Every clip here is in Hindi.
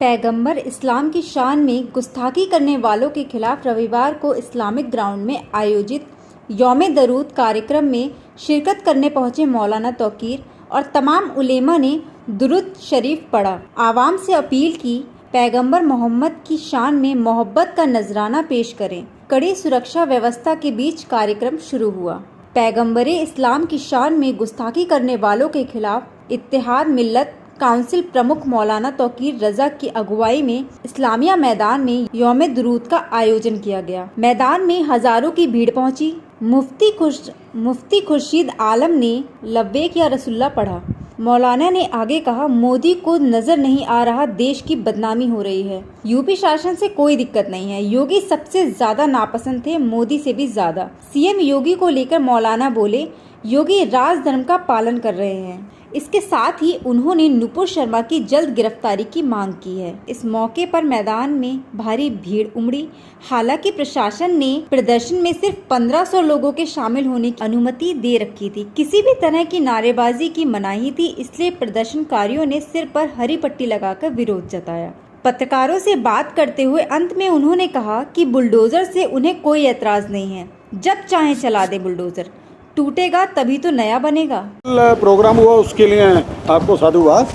पैगंबर इस्लाम की शान में गुस्ताखी करने वालों के खिलाफ रविवार को इस्लामिक ग्राउंड में आयोजित यौम दरूद कार्यक्रम में शिरकत करने पहुंचे मौलाना तौकीर और तमाम उलेमा ने दुरूद शरीफ पढ़ा। आवाम से अपील की पैगंबर मोहम्मद की शान में मोहब्बत का नजराना पेश करें। कड़ी सुरक्षा व्यवस्था के बीच कार्यक्रम शुरू हुआ। पैगंबरे इस्लाम की शान में गुस्ताखी करने वालों के खिलाफ इत्तेहाद मिल्लत काउंसिल प्रमुख मौलाना तौकीर रजा की अगुवाई में इस्लामिया मैदान में यौम दुरूद का आयोजन किया गया। मैदान में हजारों की भीड़ पहुंची। मुफ्ती खुर्शीद आलम ने लब्बैक या रसूलल्लाह पढ़ा। मौलाना ने आगे कहा, मोदी को नजर नहीं आ रहा देश की बदनामी हो रही है। यूपी शासन से कोई दिक्कत नहीं है। योगी सबसे ज्यादा नापसंद थे, मोदी से भी ज्यादा। सीएम योगी को लेकर मौलाना बोले, योगी राज धर्म का पालन कर रहे हैं। इसके साथ ही उन्होंने नुपुर शर्मा की जल्द गिरफ्तारी की मांग की है। इस मौके पर मैदान में भारी भीड़ उमड़ी। हालांकि प्रशासन ने प्रदर्शन में सिर्फ 1500 लोगों के शामिल होने की अनुमति दे रखी थी। किसी भी तरह की नारेबाजी की मनाही थी, इसलिए प्रदर्शनकारियों ने सिर पर हरी पट्टी लगाकर विरोध जताया। पत्रकारों से बात करते हुए अंत में उन्होंने कहा कि बुलडोजर से उन्हें कोई एतराज नहीं है, जब चाहे चला दे बुलडोजर, टूटेगा तभी तो नया बनेगा। प्रोग्राम हुआ उसके लिए आपको साधुवाद,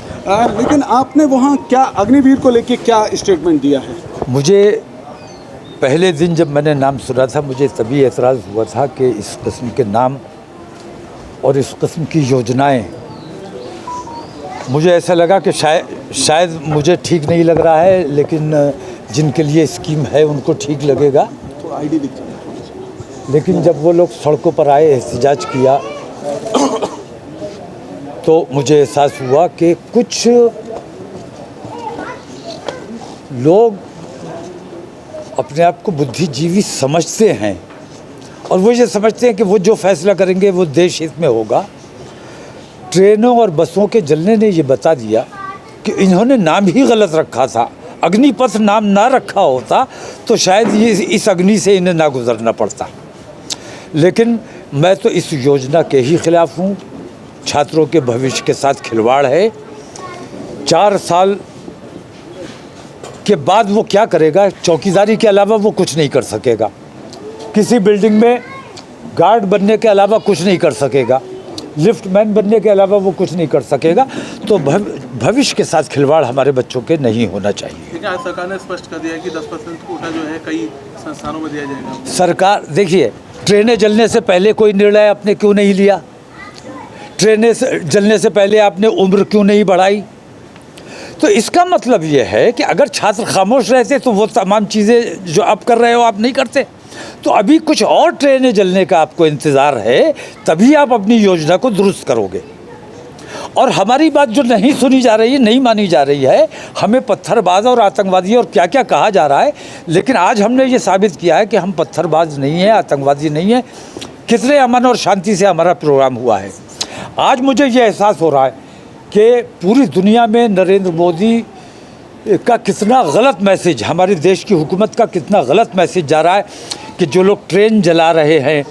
लेकिन आपने वहाँ क्या अग्निवीर को लेके क्या स्टेटमेंट दिया है? मुझे पहले दिन जब मैंने नाम सुना था, मुझे तभी एतराज़ हुआ था कि इस किस्म के नाम और इस किस्म की योजनाएं, मुझे ऐसा लगा कि शायद मुझे ठीक नहीं लग रहा है, लेकिन जिनके लिए स्कीम है उनको ठीक लगेगा। तो आईडी दिख जाए। लेकिन जब वो लोग सड़कों पर आए, एहतजाज किया, तो मुझे एहसास हुआ कि कुछ लोग अपने आप को बुद्धिजीवी समझते हैं और वो ये समझते हैं कि वो जो फैसला करेंगे वो देश हित में होगा। ट्रेनों और बसों के जलने ने ये बता दिया कि इन्होंने नाम ही गलत रखा था। अग्निपथ नाम ना रखा होता तो शायद ये इस अग्नि से इन्हें ना गुजरना पड़ता। लेकिन मैं तो इस योजना के ही खिलाफ हूँ। छात्रों के भविष्य के साथ खिलवाड़ है। 4 साल के बाद वो क्या करेगा? चौकीदारी के अलावा वो कुछ नहीं कर सकेगा। किसी बिल्डिंग में गार्ड बनने के अलावा कुछ नहीं कर सकेगा। लिफ्टमैन बनने के अलावा वो कुछ नहीं कर सकेगा। तो भविष्य के साथ खिलवाड़ हमारे बच्चों के नहीं होना चाहिए। देखिए, आज सरकार ने स्पष्ट कर दिया है कि 10% कोटा जो है कई संस्थानों में दिया जाएगा। सरकार, देखिए, ट्रेनें जलने से पहले कोई निर्णय आपने क्यों नहीं लिया? ट्रेनें जलने से पहले आपने उम्र क्यों नहीं बढ़ाई? तो इसका मतलब ये है कि अगर छात्र खामोश रहते तो वो तमाम चीज़ें जो आप कर रहे हो आप नहीं करते। तो अभी कुछ और ट्रेनें जलने का आपको इंतज़ार है, तभी आप अपनी योजना को दुरुस्त करोगे। और हमारी बात जो नहीं सुनी जा रही है, नहीं मानी जा रही है, हमें पत्थरबाज और आतंकवादी और क्या क्या कहा जा रहा है, लेकिन आज हमने ये साबित किया है कि हम पत्थरबाज नहीं हैं, आतंकवादी नहीं हैं। कितने अमन और शांति से हमारा प्रोग्राम हुआ है। आज मुझे ये एहसास हो रहा है कि पूरी दुनिया में नरेंद्र मोदी का कितना गलत मैसेज, हमारे देश की हुकूमत का कितना गलत मैसेज जा रहा है कि जो लोग ट्रेन जला रहे हैं,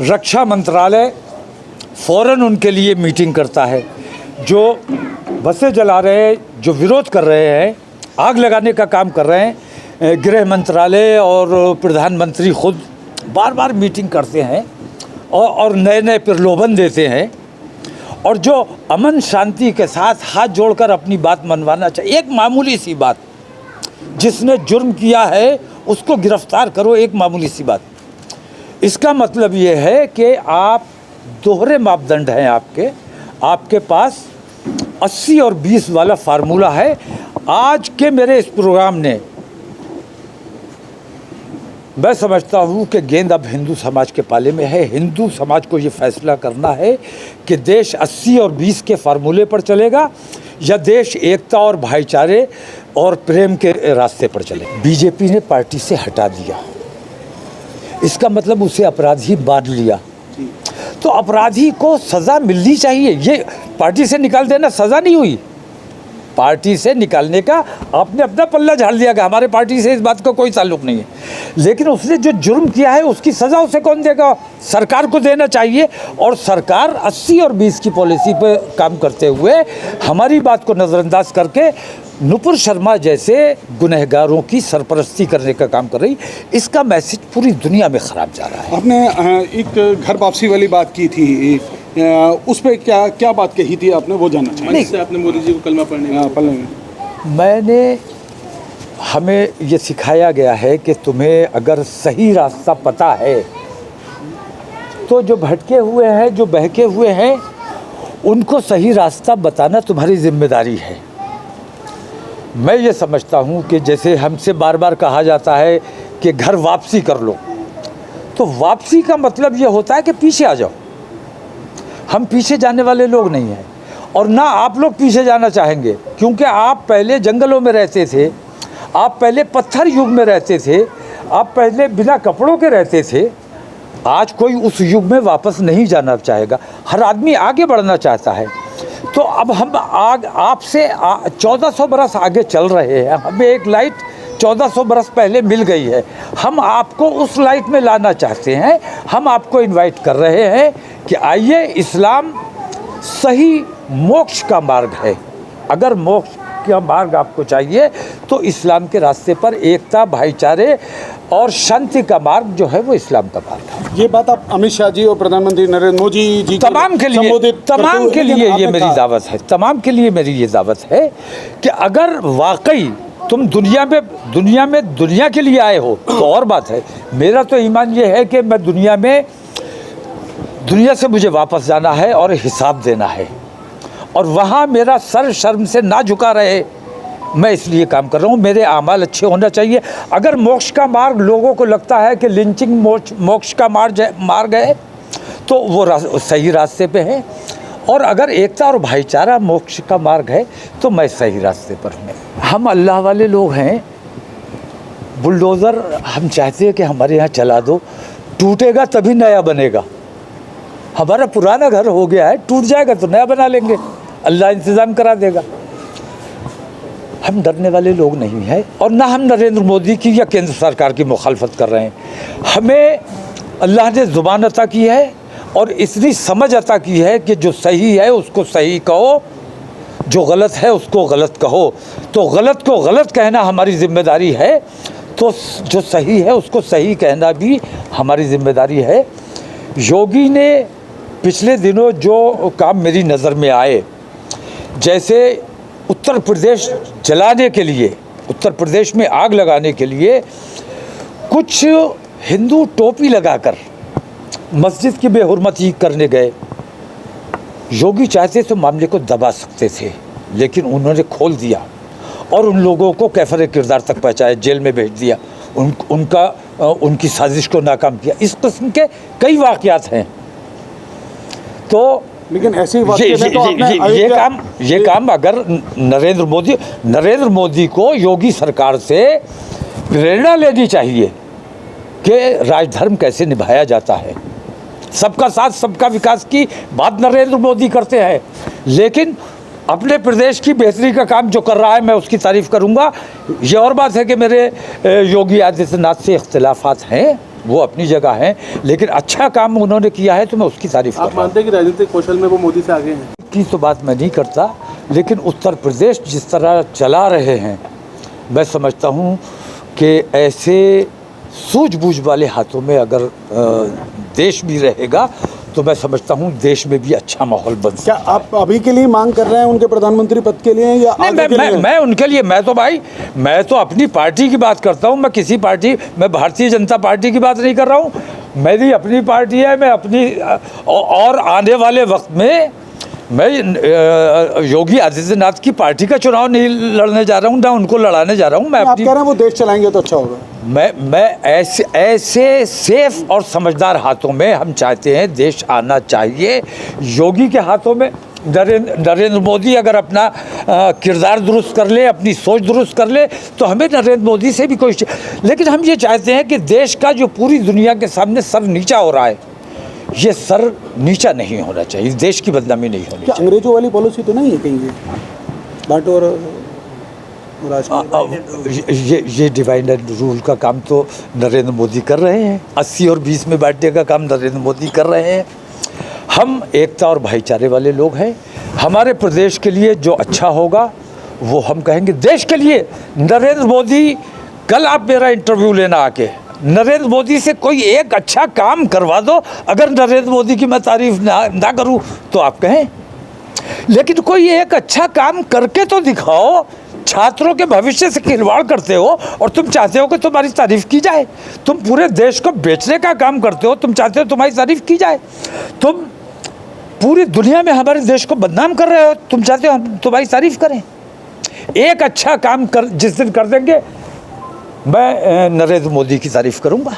रक्षा मंत्रालय फ़ौरन उनके लिए मीटिंग करता है। जो बसें जला रहे हैं, जो विरोध कर रहे हैं, आग लगाने का काम कर रहे हैं, गृह मंत्रालय और प्रधानमंत्री खुद बार बार मीटिंग करते हैं और नए नए प्रलोभन देते हैं। और जो अमन शांति के साथ हाथ जोड़कर अपनी बात मनवाना चाहिए, एक मामूली सी बात, जिसने जुर्म किया है उसको गिरफ्तार करो, एक मामूली सी बात। इसका मतलब ये है कि आप दोहरे मापदंड हैं आपके पास 80 और 20 वाला फार्मूला है। आज के मेरे इस प्रोग्राम ने, मैं समझता हूँ कि गेंद अब हिंदू समाज के पाले में है। हिंदू समाज को ये फैसला करना है कि देश 80 और 20 के फार्मूले पर चलेगा या देश एकता और भाईचारे और प्रेम के रास्ते पर चले। बीजेपी ने पार्टी से हटा दिया, इसका मतलब उसे अपराधी मान लिया। तो अपराधी को सज़ा मिलनी चाहिए। ये पार्टी से निकाल देना सज़ा नहीं हुई, पार्टी से निकालने का आपने अपना पल्ला झाड़ दिया कि हमारे पार्टी से इस बात का कोई ताल्लुक नहीं है। लेकिन उसने जो जुर्म किया है उसकी सज़ा उसे कौन देगा? सरकार को देना चाहिए। और सरकार 80 और 20 की पॉलिसी पे काम करते हुए हमारी बात को नज़रअंदाज करके नुपुर शर्मा जैसे गुनहगारों की सरपरस्ती करने का काम कर रही। इसका मैसेज पूरी दुनिया में ख़राब जा रहा है। आपने एक घर वापसी वाली बात की थी, उस पर क्या बात कही थी आपने, वो जानना चाहिए। इससे आपने मोदी जी को कलमा पढ़ने मैंने हमें ये सिखाया गया है कि तुम्हें अगर सही रास्ता पता है तो जो भटके हुए हैं, जो बहके हुए हैं, उनको सही रास्ता बताना तुम्हारी जिम्मेदारी है। मैं ये समझता हूँ कि जैसे हमसे बार बार कहा जाता है कि घर वापसी कर लो, तो वापसी का मतलब ये होता है कि पीछे आ जाओ। हम पीछे जाने वाले लोग नहीं हैं और ना आप लोग पीछे जाना चाहेंगे, क्योंकि आप पहले जंगलों में रहते थे, आप पहले पत्थर युग में रहते थे, आप पहले बिना कपड़ों के रहते थे। आज कोई उस युग में वापस नहीं जाना चाहेगा, हर आदमी आगे बढ़ना चाहता है। तो अब हम आपसे 1400 बरस आगे चल रहे हैं, हमें एक लाइट 1400 बरस पहले मिल गई है, हम आपको उस लाइट में लाना चाहते हैं। हम आपको इनवाइट कर रहे हैं कि आइए, इस्लाम सही मोक्ष का मार्ग है। अगर मोक्ष का मार्ग आपको चाहिए तो इस्लाम के रास्ते पर एकता, भाईचारे और शांति का मार्ग जो है वो इस्लाम का मार्ग है। ये बात आप अमित शाह जी और प्रधानमंत्री नरेंद्र मोदी जी तमाम के लिए ये मेरी दावत है, तमाम के लिए मेरी ये दावत है कि अगर वाकई तुम दुनिया के लिए आए हो तो और बात है। मेरा तो ईमान ये है कि मैं दुनिया से मुझे वापस जाना है और हिसाब देना है, और वहाँ मेरा सर शर्म से ना झुका रहे, मैं इसलिए काम कर रहा हूँ। मेरे आमाल अच्छे होना चाहिए। अगर मोक्ष का मार्ग लोगों को लगता है कि लिंचिंग मोक्ष का मार्ग है तो वो सही रास्ते पे है, और अगर एकता और भाईचारा मोक्ष का मार्ग है तो मैं सही रास्ते पर हूँ। हम अल्लाह वाले लोग हैं। बुलडोज़र हम चाहते हैं कि हमारे यहाँ चला दो, टूटेगा तभी नया बनेगा। हमारा पुराना घर हो गया है, टूट जाएगा तो नया बना लेंगे, अल्लाह इंतज़ाम करा देगा। हम डरने वाले लोग नहीं हैं, और ना हम नरेंद्र मोदी की या केंद्र सरकार की मुखालफत कर रहे हैं। हमें अल्लाह ने ज़ुबान अता की है और इतनी समझ अता की है कि जो सही है उसको सही कहो, जो गलत है उसको गलत कहो। तो गलत को गलत कहना हमारी ज़िम्मेदारी है, तो जो सही है उसको सही कहना भी हमारी ज़िम्मेदारी है। योगी ने पिछले दिनों जो काम मेरी नज़र में आए, जैसे उत्तर प्रदेश जलाने के लिए, उत्तर प्रदेश में आग लगाने के लिए कुछ हिंदू टोपी लगाकर मस्जिद की बेहुरमती करने गए। योगी चाहते तो मामले को दबा सकते थे, लेकिन उन्होंने खोल दिया और उन लोगों को कैफरे किरदार तक पहुँचाया, जेल में भेज दिया, उनकी साजिश को नाकाम किया। इस किस्म के कई वाक़यात हैं। तो लेकिन ऐसे ये काम अगर नरेंद्र मोदी को योगी सरकार से प्रेरणा लेनी चाहिए कि राजधर्म कैसे निभाया जाता है। सबका साथ सबका विकास की बात नरेंद्र मोदी करते हैं, लेकिन अपने प्रदेश की बेहतरी का काम जो कर रहा है मैं उसकी तारीफ़ करूंगा। ये और बात है कि मेरे योगी आदित्यनाथ से इख्तिलाफात हैं, वो अपनी जगह हैं, लेकिन अच्छा काम उन्होंने किया है तो मैं उसकी तारीफ़ करूँगा। आप मानते हैं कि राजनीतिक कौशल में वो मोदी से आगे हैं? की तो बात मैं नहीं करता, लेकिन उत्तर प्रदेश जिस तरह चला रहे हैं, मैं समझता हूँ कि ऐसे सूझबूझ वाले हाथों में अगर देश भी रहेगा तो मैं समझता हूँ देश में भी अच्छा माहौल बन सकता है। क्या आप अभी के लिए मांग कर रहे हैं उनके प्रधानमंत्री पद के लिए या आगे के लिए? मैं उनके लिए, मैं तो अपनी पार्टी की बात करता हूँ। मैं भारतीय जनता पार्टी की बात नहीं कर रहा हूँ। मेरी अपनी पार्टी है, मैं अपनी, और आने वाले वक्त में मैं योगी आदित्यनाथ की पार्टी का चुनाव नहीं लड़ने जा रहा हूँ, ना उनको लड़ाने जा रहा हूँ। आप कह रहे हैं वो देश चलाएंगे तो अच्छा होगा। मैं ऐसे सेफ और समझदार हाथों में हम चाहते हैं देश आना चाहिए। योगी के हाथों में नरेंद्र मोदी अगर अपना किरदार दुरुस्त कर ले, अपनी सोच दुरुस्त कर ले, तो हमें नरेंद्र मोदी से भी कोई, लेकिन हम ये चाहते हैं कि देश का जो पूरी दुनिया के सामने सर नीचा हो रहा है, ये सर नीचा नहीं होना चाहिए, देश की बदनामी नहीं होनी चाहिए। अंग्रेजों वाली पॉलिसी तो नहीं है कहीं भट्ट और राजपूत। ये डिवाइड एंड रूल का काम तो नरेंद्र मोदी कर रहे हैं। 80 और 20 में बांटने का काम नरेंद्र मोदी कर रहे हैं। हम एकता और भाईचारे वाले लोग हैं। हमारे प्रदेश के लिए जो अच्छा होगा वो हम कहेंगे। देश के लिए नरेंद्र मोदी, कल आप मेरा इंटरव्यू लेना आके नरेंद्र मोदी से कोई एक अच्छा काम करवा दो। अगर नरेंद्र मोदी की मैं तारीफ ना करूं तो आप कहें, लेकिन कोई एक अच्छा काम करके तो दिखाओ। छात्रों के भविष्य से खिलवाड़ करते हो और तुम चाहते हो कि तुम्हारी तारीफ की जाए। तुम पूरे देश को बेचने का काम करते हो, तुम चाहते हो तुम्हारी तारीफ की जाए। तुम पूरी दुनिया में हमारे देश को बदनाम कर रहे हो, तुम चाहते हो हम तुम्हारी तारीफ करें। एक अच्छा काम कर जिस दिन कर देंगे, मैं नरेंद्र मोदी की तारीफ करूंगा।